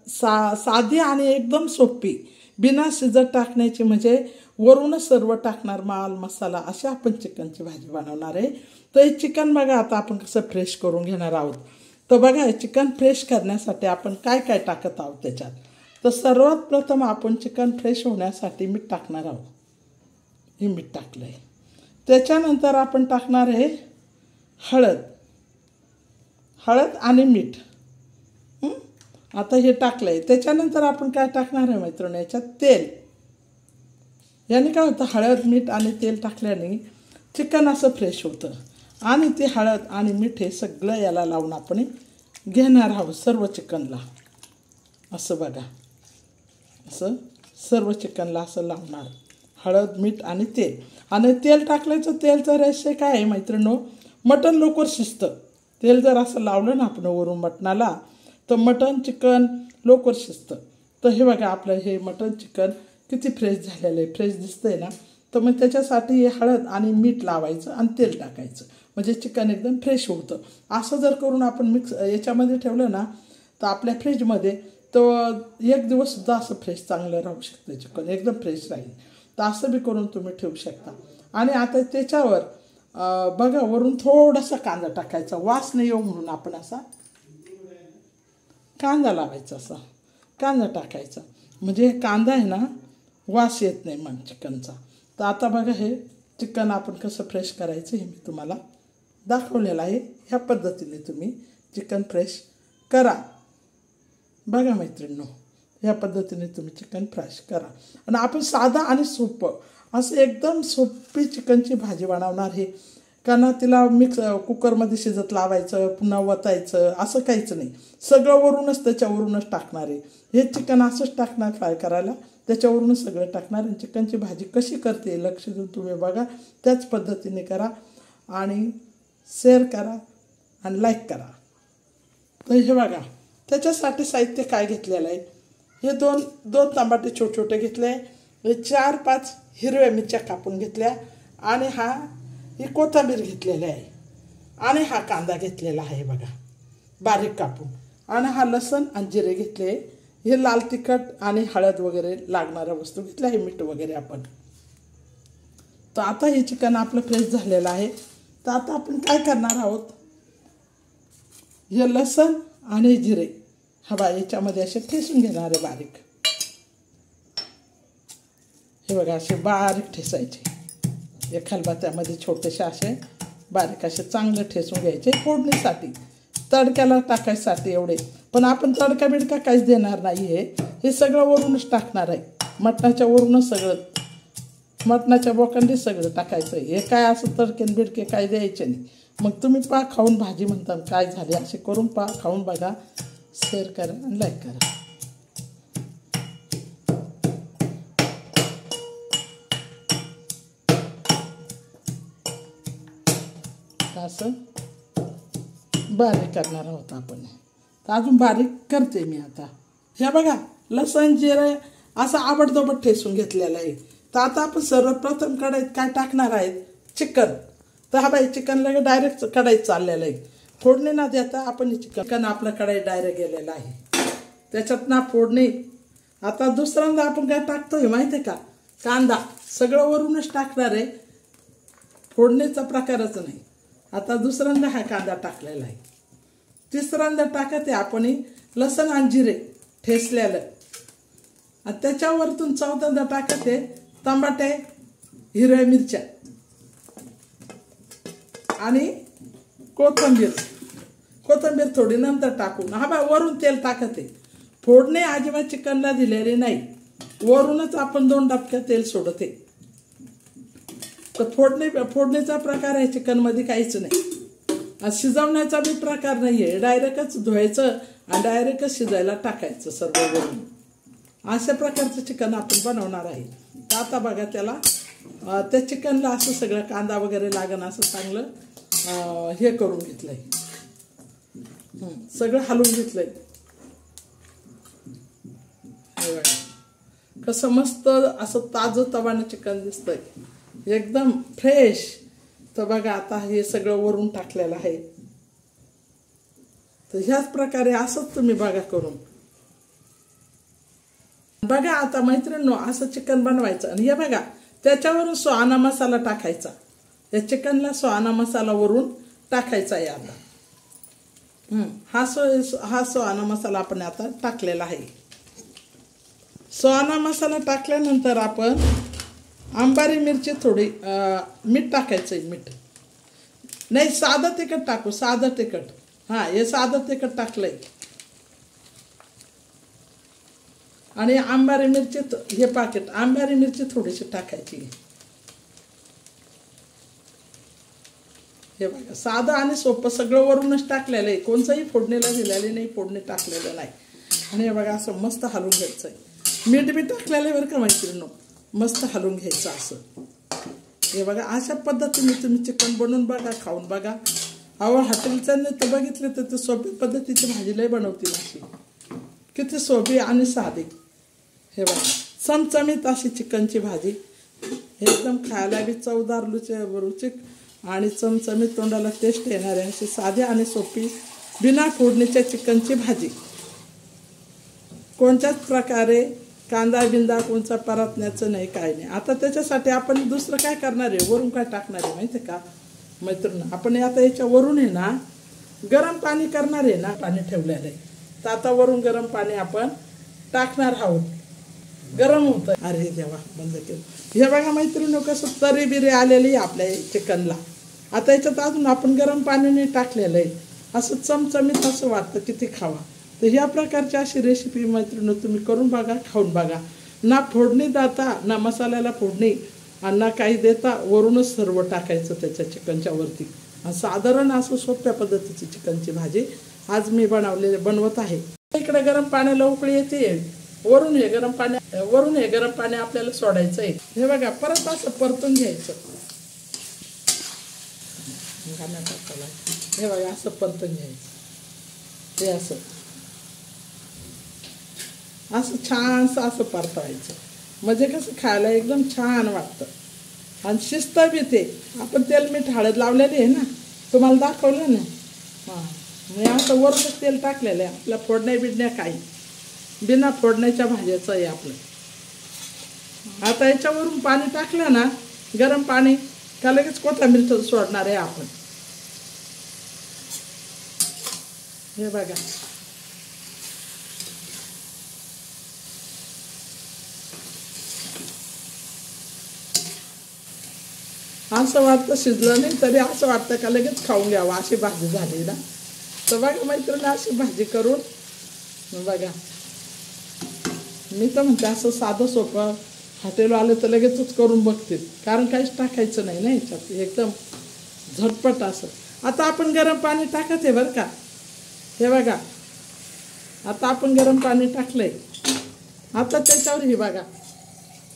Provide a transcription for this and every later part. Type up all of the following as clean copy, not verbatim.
साधी आणि एकदम सोपी बिना शिजत टाकण्याची, म्हणजे वरूनच सर्व टाकणार माल मसाला, अशी आपण चिकनची भाजी बनवणार आहे. तर हे चिकन बघा आता आपण कसं फ्रेश करून घेणार आहोत. तर बघा चिकन फ्रेश करण्यासाठी आपण काय काय टाकत आहोत त्याच्यात. तर सर्वात प्रथम आपण चिकन फ्रेश होण्यासाठी मीठ टाकणार आहोत. हे मीठ टाकलं आहे. त्याच्यानंतर आपण टाकणार आहे हळद आणि मीठ. आता हे टाकलं आहे. त्याच्यानंतर आपण काय टाकणार आहे मैत्रिणी, याच्यात तेल. याने काय होतं, हळद मीठ आणि तेल टाकल्याने चिकन असं फ्रेश होतं. आणि ते हळद आणि मीठ हे सगळं याला लावून आपण घेणार आहोत सर्व चिकनला. असं बघा, असं सर्व चिकनला असं लावणार, हळद मीठ आणि तेल. आणि तेल टाकल्याचं तेलचं रहस्य काय आहे मैत्रिणींनो, मटण लवकर शिजतं. तेल जर असं लावलं ना आपण वरून मटणाला, तर मटण चिकन लवकर शिजतं. तर हे बघा आपलं हे मटण चिकन किती फ्रेश झालेलं आहे, फ्रेश दिसतंय ना. तर मग त्याच्यासाठी हे हळद आणि मीठ लावायचं आणि तेल टाकायचं, म्हणजे चिकन एकदम फ्रेश होतं. असं जर करून आपण मिक्स याच्यामध्ये ठेवलं ना, तर आपल्या फ्रीजमध्ये तर एक दिवससुद्धा असं फ्रेश चांगलं राहू शकतं, चिकन एकदम फ्रेश राहील. तर असं बी करून तुम्ही ठेवू शकता. आणि आता त्याच्यावर बघा वरून थोडासा कांदा टाकायचा, वास नाही येऊ म्हणून आपण असा कांदा लावायचा, असा कांदा टाकायचा, म्हणजे कांदा आहे ना वास येत नाही मग चिकनचा. तर आता बघा हे चिकन आपण कसं फ्रेश करायचं हे मी तुम्हाला दाखवलेलं आहे. ह्या पद्धतीने तुम्ही चिकन फ्रेश करा. बघा मैत्रिणींनो, ह्या पद्धतीने तुम्ही चिकन फ्रेश करा. आणि आपण साधा आणि सोपं असं एकदम सोपी चिकनची भाजी बनवणार आहे. कारण तिला मिक्स कुकरमध्ये शिजत लावायचं, पुन्हा वतायचं असं काहीच नाही. सगळं वरूनच त्याच्यावरूनच टाकणार आहे. हे चिकन असंच टाकणार फ्राय करायला, त्याच्यावरूनच सगळं टाकणार. आणि चिकनची भाजी कशी करते लक्ष देऊन तुम्ही बघा, त्याच पद्धतीने करा आणि शेअर करा आणि लाईक करा. तर हे बघा त्याच्यासाठी साहित्य काय घेतलेलं आहे. हे दोन टमाटे छोटे छोटे घेतले, 4-5 हिरव्या मिरच्या कापून घेतल्या, आणि ही कोथिंबीर घेतलेली आहे, आणि हा कांदा घेतलेला आहे बघा बारीक कापून, आणि हा लसूण आणि जिरे घेतले. हे लाल तिखट आणि हळद वगैरे लागणाऱ्या वस्तू घेतल्या आहे, मीठ वगैरे आपण. तर आता हे चिकन आपलं फ्रेश झालेलं आहे. तर आता आपण काय करणार आहोत, हे लसूण आणि जिरे हवा याच्यामध्ये असे ठेसून घेणार आहे बारीक. हे बघा असे बारीक ठेसायचे, एक खलबत्त्यामध्ये छोटेसे असे बारीक असे चांगले ठेसून घ्यायचे फोडणीसाठी, तडक्याला टाकायसाठी एवढे. पण आपण तडका बिडका काहीच देणार नाही आहे, हे सगळं वरूनच टाकणार आहे. मटणाच्या वरूनच सगळं, मटणाच्या बोकांडी सगळं टाकायचं. हे काय असं तडकेन बिडके काय द्यायचे नाही. मग तुम्ही पहा खाऊन भाजी म्हणता काय झाले, असे करून पहा, खाऊन बघा, शेअर करा आणि लाईक करा. असं बारीक करणार आहोत आपण. तर अजून बारीक करते मी आता. हे बघा लसण जिरे असं आबडधोबड ठेसून घेतलेलं आहे. तर आता आपण सर्वप्रथम कढईत काय टाकणार आहेत, चिकन. तर हा बाई चिकन लगे डायरेक्ट कढईत चाललेलं आहे, फोडणी ना देता आपण चिकन आपलं कढईत डायरेक्ट गेलेलं आहे, त्याच्यात ना फोडणी. आता दुसऱ्यांदा आपण काय टाकतोय माहिती आहे का, कांदा सगळं वरूनच टाकणार आहे, फोडणीचा प्रकारच नाही. आता दुसऱ्यांदा हा कांदा टाकलेला आहे. तिसऱ्यांदा टाकते आपण लसण आणि जिरे ठेसलेलं, आणि त्याच्यावरतून चौथ्यांदा टाकते टमाटे हिरव्या मिरच्या आणि कोथिंबीर थोडी नंतर टाकून. हा बा वरून तेल टाकते, फोडणी अजिबात चिकनला दिलेली नाही, वरूनच आपण 2 डबक्या तेल सोडते. तर फोडणीचा प्रकार आहे चिकनमध्ये काहीच नाही. शिजवण्याचा बी प्रकार नाही आहे, डायरेक्टच धुवायचं आणि डायरेक्टच शिजायला टाकायचं सर्व वरून. अशा प्रकारचं चिकन आपण बनवणार आहे. तर आता बघा त्याला त्या चिकनला असं सगळं कांदा वगैरे लागण असं चांगलं हे करून घेतलंय, सगळं हलवून घेतलंय. कसं मस्त असं ताजं तवानं चिकन दिसतंय, एकदम फ्रेश. तर बघा आता हे सगळं वरून टाकलेलं आहे. तर ह्याच प्रकारे असंच तुम्ही बघा करून. बघा आता मैत्रिणींनो, असं चिकन बनवायचं आणि हे बघा त्याच्यावरून सुहाना मसाला टाकायचा. या चिकनला सुहाना मसाला वरून टाकायचा आहे आता. हा सुहाना मसाला आपण आता टाकलेला आहे. सुहाना मसाला टाकल्यानंतर आपण अंबारी मिरची थोडी मीठ टाकायचंय. मीठ नाही, साधं तिखट टाकू, साधं तिखट. हे साधं तिखट टाकलंय. आणि अंबारी मिरची, हे पाकिट अंबारी मिरची थोडीशी टाकायची. हे बघा साधं आणि सोपं सगळं वरूनच टाकलेलं आहे. कोणचंही फोडणीला दिलेलं नाही, फोडणी टाकलेलं नाही. आणि हे बघा असं मस्त हलवून घ्यायचं आहे. मीठ बी टाकलेलं आहे बरं का मैत्रिणींनो. मस्त हलवून घ्यायचं असं. हे बघा अशा पद्धतीने तुम्ही चिकन बनवून बघा, खाऊन बघा. अहो हॉटेलचं तर बघितलं तर ते सोपी पद्धतीची भाजी लय बनवतील अशी. किती सोपी आणि साधी. हे बघा चमचमीत अशी चिकनची भाजी, एकदम खायला बी चवदार, रुचिक आणि चमचमीत तोंडाला टेस्ट येणारी अशी साधी आणि सोपी बिना फोडणीच्या चिकनची भाजी. कोणत्याच प्रकारे कांदा बिंदा कोणचा परतण्याचं नाही, काय नाही. आता त्याच्यासाठी आपण दुसरं काय करणार आहे, वरून काय टाकणार आहे माहिती आहे का मैत्रिणी? आपण आता याच्या वरून आहे ना गरम पाणी करणार आहे ना, पाणी ठेवलेलं आहे. तर आता वरून गरम पाणी आपण टाकणार आहोत. गरम होतं. अरे देवा, बंद केलं. हे बघा मैत्रिणी कसं तरी बिरी आलेली आहे आपल्या चिकनला. आता याच्यात अजून आपण गरम पाण्याने टाकलेलं आहे. असं चमचमीत असं वाटतं किती खावा. तर ह्या प्रकारची अशी रेसिपी मैत्रिणी तुम्ही करून बघा, खाऊन बघा. ना फोडणी देता, ना मसाल्याला फोडणी, आणि ना काही देता, वरूनच सर्व टाकायचं त्याच्या चिकनच्या वरती. साधारण असं सोप्या पद्धतीची चिकनची भाजी आज मी बनवत आहे. इकडे गरम पाण्याला उकळी येते. वरून हे गरम पाणी आपल्याला सोडायचं आहे. हे बघा परत असं परतून घ्यायचं. हे बघा असं परतून घ्यायचं. हे असं छानसं असं परतवायचं. म्हणजे कसं खायला एकदम छान वाटतं आणि शिस्त बी ते. आपण तेल मीठ हळद लावलेली आहे ना, तुम्हाला दाखवलं ना. म्हणजे असं वरूनच तेल टाकलेलं आहे. आपल्या फोडण्या बिडण्या काही बिना फोडण्याच्या भाज्याचं आहे आपलं. आता याच्यावरून पाणी टाकलं ना, गरम पाणी, का लगेच कोथिंबीर सोडणार आहे आपण. हे बघा असं वाटतं शिजलं नाही तरी असं वाटतं का लगेच खाऊन घ्यावं अशी भाजी झाली ना. तर बघा मैत्रिणी अशी भाजी करून बघा. मी तर म्हणते असं साधं सोपं हॉटेल आलं तर लगेचच करून बघतील, कारण काहीच टाकायचं नाही ना याच्यात, एकदम झटपट असं. आता आपण गरम पाणी टाकत आहे बरं का. हे बघा आता आपण गरम पाणी टाकलंय. आता त्याच्यावर ही बघा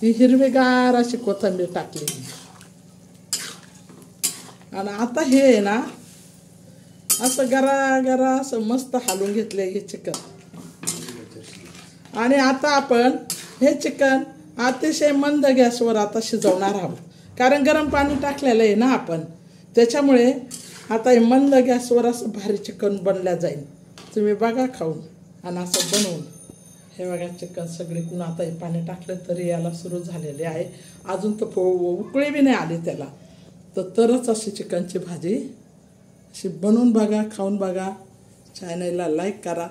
ही हिरवीगार अशी कोथिंबीर टाकली. आणि आता हे आहे ना असं गरा असं मस्त हलवून घेतलंय हे चिकन. आणि आता आपण हे चिकन अतिशय मंद गॅसवर आता शिजवणार आहोत, कारण गरम पाणी टाकलेलं आहे ना आपण, त्याच्यामुळे आता हे मंद गॅसवर असं भारी चिकन बनल्या जाईल. तुम्ही बघा खाऊन आणि असं बनवून. हे बघा चिकन सगळीकडून आता हे पाणी टाकलं तरी याला सुरू झालेले आहे. अजून तर उकळी बी नाही आली त्याला. तरच अशी चिकनची भाजी अशी बनवून बघा, खाऊन बघा. चॅनलला लाईक करा.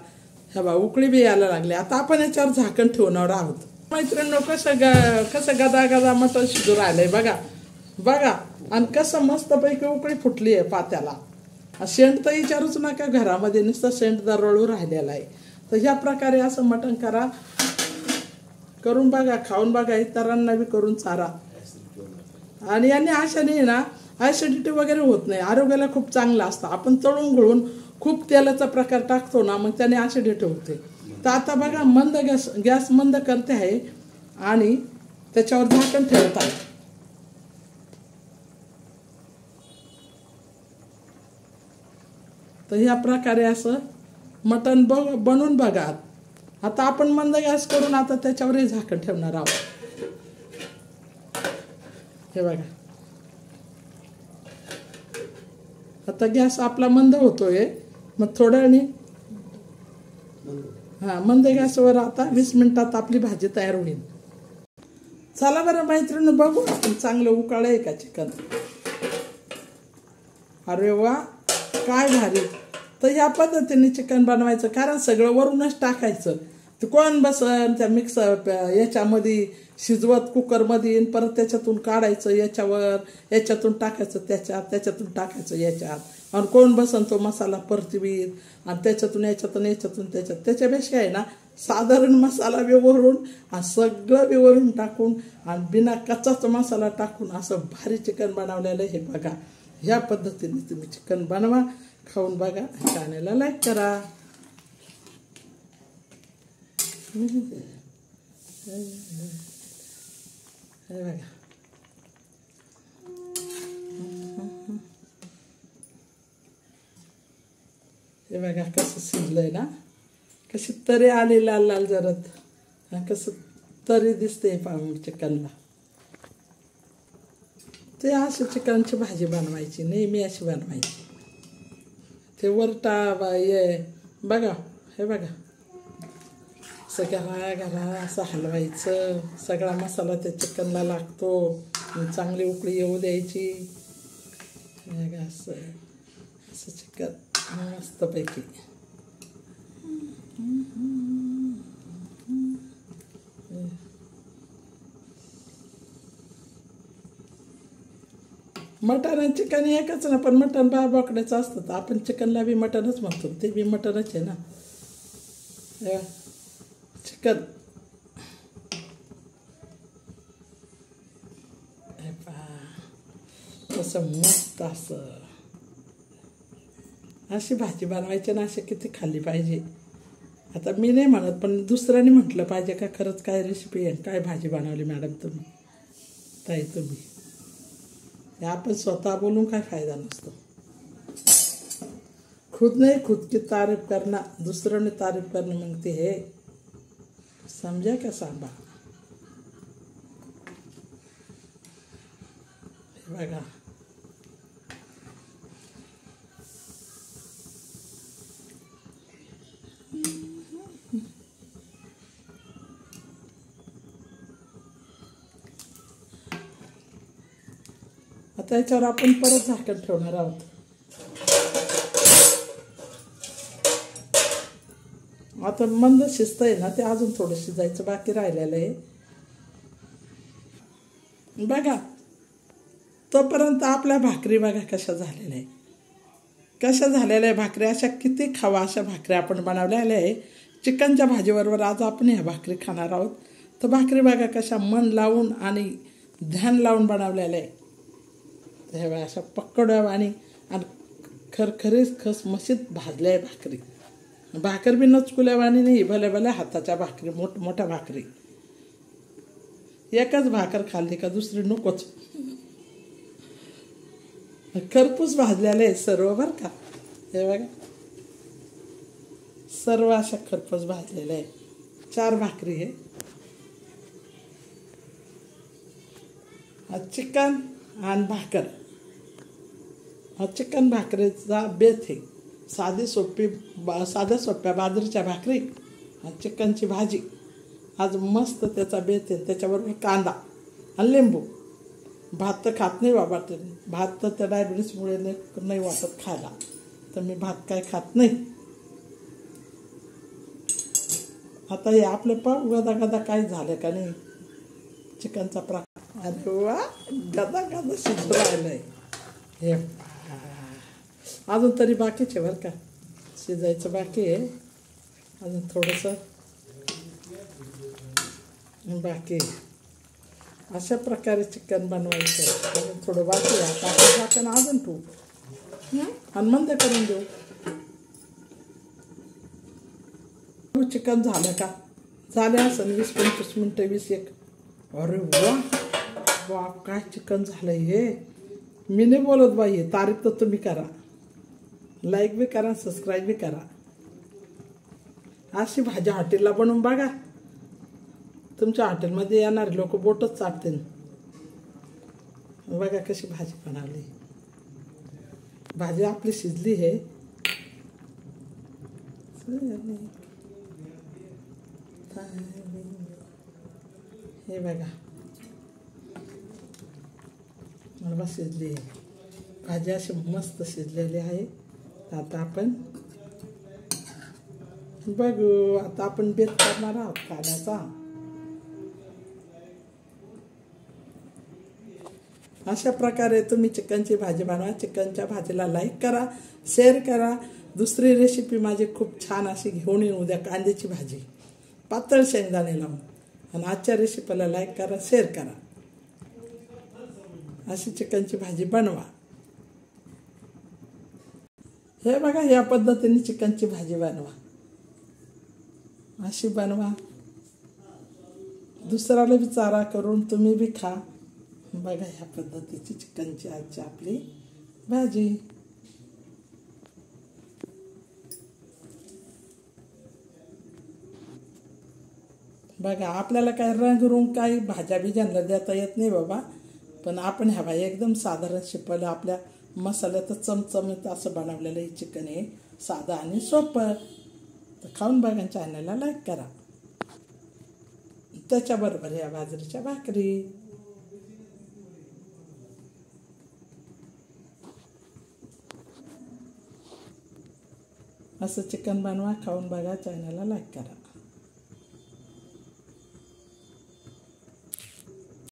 ह्या बा उकळी बी यायला लागली. आता आपण याच्यावर झाकण ठेवणार आहोत. मैत्रिणींनो कसं गदा मटण शिजू राहिलंय बघा बघा. आणि कसं मस्तपैकी उकळी फुटली आहे पात्याला. शेंट तर विचारूच नका, घरामध्ये नुसतं शेंट दरवळू राहिलेला आहे. तर ह्या प्रकारे असं मटण करून बघा, खाऊन बघा, इतरांना बी करून चारा. आणि यांनी अशाने ना ॲसिडिटी वगैरे होत नाही, आरोग्याला खूप चांगलं असतं. आपण तळून गळून खूप तेलाचा प्रकार टाकतो ना, मग त्याने ॲसिडिटी होते. तर आता बघा मंद गॅस मंद करते आहे आणि त्याच्यावर झाकण ठेवत आहे. तर ह्या प्रकारे असं मटण बनवून बघा. आता आपण मंद गॅस करून आता त्याच्यावरही झाकण ठेवणार आहोत. हे बघा आता गॅस आपला मंद होतोय. मग थोड्या वेळाने हां, मंद गॅसवर आता 20 मिनिटात आपली भाजी तयार होईल. चला बरं मैत्रिणी, बघू आपण चांगलं उकाळ आहे का चिकन. अरे वा, काय भारी. तर या पद्धतीने चिकन बनवायचं, कारण सगळं वरूनच टाकायचं. ते कोण बसन त्या याच्यामध्ये शिजवत कुकरमध्ये, परत त्याच्यातून काढायचं याच्यातून टाकायचं त्याच्यातून टाकायचं याच्यात, आणि कोण बसन तो मसाला परतवीत आणि याच्यातून त्याच्यापेक्षा आहे ना, साधारण मसाला व्यवहारून आणि सगळं व्यवहारून टाकून आणि बिना कच्चाचा मसाला टाकून असं भारी चिकन बनवलेलं हे बघा. ह्या पद्धतीने तुम्ही चिकन बनवा, खाऊन बघा, चॅनलला लाईक करा. हे बघा, हे बघा कसं शिजलंय ना, कशी तरी आली लाल लाल जरत, कसं तरी दिसते चिकनला. ते अशी चिकनची भाजी बनवायची, नेहमी अशी बनवायची. ते वरटा बघा, हे बघा, घरा असं हलवायचं, सगळा मसाला त्या चिकनला लागतो, चांगली उकळी येऊ द्यायची. असं असं चिकन मस्तपैकी. मटन आणि चिकन एकच ना, पण मटन बोकड्याचं असतं, तर आपण चिकनला बी मटनच म्हणतो, ते बी मटनच आहे ना. चिकन तसं मस्त असं अशी भाजी बनवायची ना, अशी किती खाल्ली पाहिजे. आता मी नाही म्हणत, पण दुसऱ्याने म्हटलं पाहिजे का खरंच काय रेसिपी आहे, काय भाजी बनवली मॅडम तुम्ही, ताई तुम्ही. आपण स्वतः बोलून काय फायदा नसतो. खुद की तारीफ करना, दूसरों ने तारीफ करने मांगते है, समझा क्या सांबा. बघा, आता याच्यावर आपण परत झाकण ठेवणार आहोत. आता मंद शिजतंय ना, ते अजून थोडं शिजायचं बाकी राहिलेलं आहे. बघा, तोपर्यंत आपल्या भाकरी बघा कशा झालेल्या आहे भाकरी. अशा किती खावा अशा भाकरी आपण बनवलेल्या आहे. चिकनच्या भाजीबरोबर आज आपण ह्या भाकरी खाणार आहोत. तर भाकरी बघा कशा मन लावून आणि ध्यान लावून बनवलेल्या आहे. हे बघा अशा पक्कडवाणी आणि खरखरीत खसमशीत भाजल्या आहे भाकरी. भाकर बी नचकुल्यावाणी नाही, भल्या भल्या हाताच्या भाकरी, मोठ्या भाकरी. एकच भाकर खाल्ली का दुसरी नकोच. खरपूस भाजलेले आहे सर्व बरं का. हे बघा सर्व अशा खरपूस भाजलेल्या आहे. 4 भाकरी आहे. चिकन आणि भाकर, हा चिकन भाकरीचा बेत आहे. साध्या सोप्या बाजरीच्या भाकरी आणि चिकनची भाजी. आज मस्त त्याचा बेत आहे. त्याच्याबरोबर कांदा आणि लिंबू. भात तर खात नाही बाबा, भात तर त्या डायबिटीसमुळे नाही वाटत खायला, तर मी भात काय खात नाही. आता हे आपले गदा काय झालं का नाही चिकनचा प्रकार. अरे वा, गदा शिजू राहिलंय. हे अजून तरी बाकीचे बरं का, शिजायचं बाकी आहे अजून थोडंसं बाकी आहे. अशा प्रकारे चिकन बनवायचं. अजून थोडं बाकी आहे. आता आपण झाकण अजून ठेवू आणि मंद करून देऊ. चिकन झालं का, झाले असं 20-25 मिनटं, 21. अरे वा, काय चिकन झालं हे. मी नाही बोलत बाई, हे तारीफ तर तुम्ही करा, लाईक बी करा, सबस्क्राईब बी करा. अशी भाजी हॉटेलला बनवून बघा, तुमच्या हॉटेलमध्ये येणारे लोक बोटच चाटतील. बघा कशी भाजी बनवली. भाजी आपली शिजली आहे. हे बघा मला शिजली आहे भाजी, अशी मस्त शिजलेली आहे. आता आपण बघू, आता आपण बेत करणार आहोत कांद्याचा. अशा प्रकारे तुम्ही चिकनची भाजी बनवा. चिकनच्या भाजीला लाईक करा, शेअर करा. दुसरी रेसिपी माझी खूप छान अशी घेऊन येईन उद्या, कांद्याची भाजी पातळ शेंगदाणे लावून. आणि आजच्या रेसिपीला लाईक करा, शेअर करा. अशी चिकनची भाजी बनवा. हे बघा, या पद्धतीने चिकनची भाजी बनवा. अशी बनवा, दुसऱ्याला बी चारा करून तुम्ही बी खा. बघा ह्या पद्धतीची चिकनची आजची आपली भाजी. बघा, आपल्याला काय रंगरूम काही भाज्या बिज्यांना देता येत नाही बाबा, पण आपण ह्या भाई एकदम साधारण शिपलं आपल्या मसाल्यात चमचमीत असं बनवलेलं हे चिकन आहे, साधं आणि सोपं. तर खाऊन बघा, चॅनलला लाईक करा. त्याच्याबरोबर या बाजरीच्या भाकरी. असं चिकन बनवा, खाऊन बघा, चॅनलला लाईक करा.